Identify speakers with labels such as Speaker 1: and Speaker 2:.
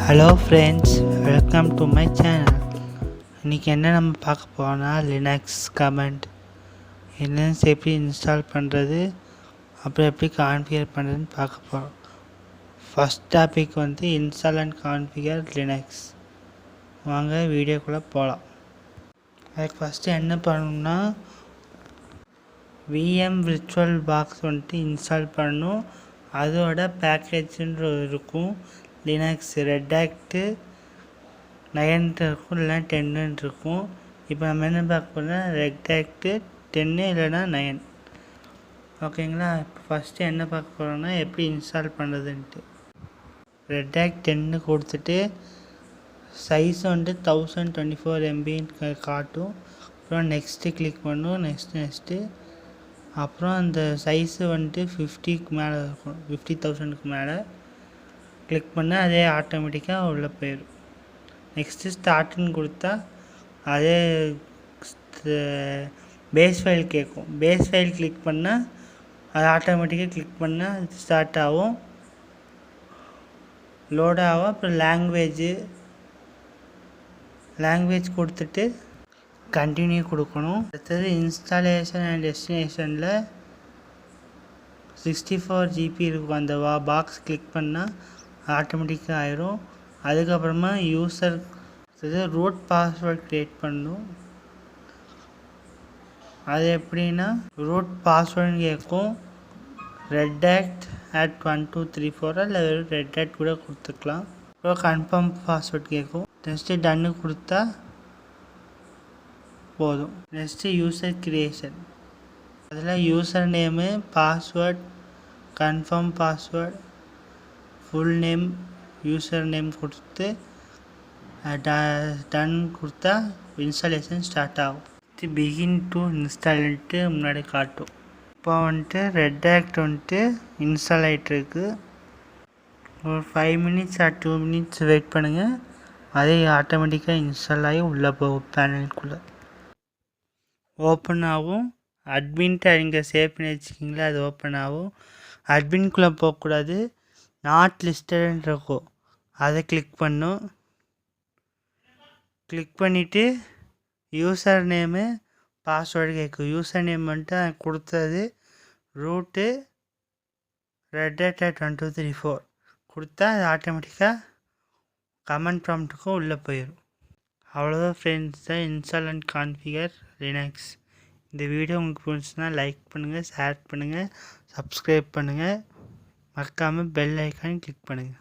Speaker 1: Hello friends, welcome to my channel. இன்றைக்கி என்ன நம்ம பார்க்க போகிறோம்னா லினக்ஸ் கமெண்ட் என்னென்னு எப்படி இன்ஸ்டால் பண்ணுறது, அப்புறம் எப்படி கான்ஃபிகர் பண்ணுறதுன்னு பார்க்க போகிறோம். First topic install and configure Linux. வாங்க வீடியோக்குள்ளே போகலாம். அதுக்கு ஃபஸ்ட்டு என்ன பண்ணணும்னா VM விர்ச்சுவல் பாக்ஸ் இன்ஸ்டால் பண்ணணும். அதோட பேக்கேஜ்ன்ற இருக்கும். லினக்ஸ் ரெட் ஆக்ட்டு 9 இருக்கும், இல்லைனா 10 இருக்கும். இப்போ நம்ம என்ன பார்க்க போகிறோம்னா ரெட் ஆக்ட்டு 10 இல்லைனா 9. ஓகேங்களா? இப்போ ஃபஸ்ட்டு என்ன பார்க்க போகிறோம்னா எப்படி இன்ஸ்டால் பண்ணுறதுன்ட்டு. ரெட் ஆக்ட் 10 கொடுத்துட்டு சைஸ் 1024 MBன்னு காட்டும். அப்புறம் நெக்ஸ்ட்டு கிளிக் பண்ணும். நெக்ஸ்ட்டு அப்புறம் அந்த சைஸு 50க்கு மேலே இருக்கும். 50,000க்கு மேலே கிளிக் பண்ணால் அதே ஆட்டோமேட்டிக்காக உள்ளே போயிடும். நெக்ஸ்ட்டு ஸ்டார்ட்னு கொடுத்தா அதே பேஸ் ஃபைல் கேட்கும். பேஸ் ஃபைல் கிளிக் பண்ணால் அது ஆட்டோமேட்டிக்காக கிளிக் பண்ணால் ஸ்டார்ட் ஆகும், லோட் ஆகும். அப்புறம் லாங்குவேஜ் கொடுத்துட்டு கண்டினியூ கொடுக்கணும். அடுத்தது இன்ஸ்டாலேஷன் அண்ட் டெஸ்டினேஷனில் 64 GB இருக்கும். அந்த பாக்ஸ் கிளிக் பண்ணால் ஆட்டோமேட்டிக்காக ஆயிரும். அதுக்கப்புறமா யூசர் ரூட் பாஸ்வேர்ட் க்ரியேட் பண்ணணும். அது எப்படின்னா ரூட் பாஸ்வேர்டுன்னு கேட்கும். ரெட் ஆக்ட் @1234 இல்லை வெறும் ரெட் ஆக்ட் கூட கொடுத்துக்கலாம். அப்புறம் கன்ஃபார்ம் பாஸ்வேர்ட் கேட்கும். நெக்ஸ்ட்டு டன்னு கொடுத்தா போதும். Next user creation. அதில் user name, password, confirm password, full name, user name கொடுத்து டன் கொடுத்தா இன்ஸ்டாலேஷன் ஸ்டார்ட் ஆகும். பிகின் டு இன்ஸ்டால்ன்ட்டு முன்னாடி காட்டும். இப்போ ரெட் ஆக்ட் இன்ஸ்டால் ஆகிட்டுருக்கு. ஒரு 5 மினிட்ஸ் ஆர் 2 மினிட்ஸ் வெயிட் பண்ணுங்கள். அதே ஆட்டோமேட்டிக்காக இன்ஸ்டால் ஆகி உள்ளே போகும். பேனலுக்குள்ளே ஓப்பன் ஆகும். அட்மின்ட்டு நீங்கள் சேவ் பண்ணி வச்சுக்கிங்களா, அது ஓப்பன் ஆகும். அட்மின்குள்ளே போகக்கூடாது, நாட் லிஸ்டட்னு இருக்கும். அதை கிளிக் பண்ணும். கிளிக் பண்ணிவிட்டு யூசர் நேமு, பாஸ்வேர்டு கேட்கும். யூசர் நேம் கொடுத்தது ரூட்டு ரெட் ஆக்ட் @1234 கொடுத்தா அது ஆட்டோமேட்டிக்காக கமெண்ட் ப்ராம்ப்ட்டுக்கும் உள்ளே போயிடும். அவ்வளோதான் ஃப்ரெண்ட்ஸ், தான் இன்ஸ்டால் அண்ட் கான்ஃபிகர் லினக்ஸ். இந்த வீடியோ உங்களுக்கு பிடிச்சுன்னா லைக் பண்ணுங்கள், ஷேர் பண்ணுங்கள், சப்ஸ்கிரைப் பண்ணுங்கள். மறக்காமல் பெல் ஐக்கான் கிளிக் பண்ணுங்கள்.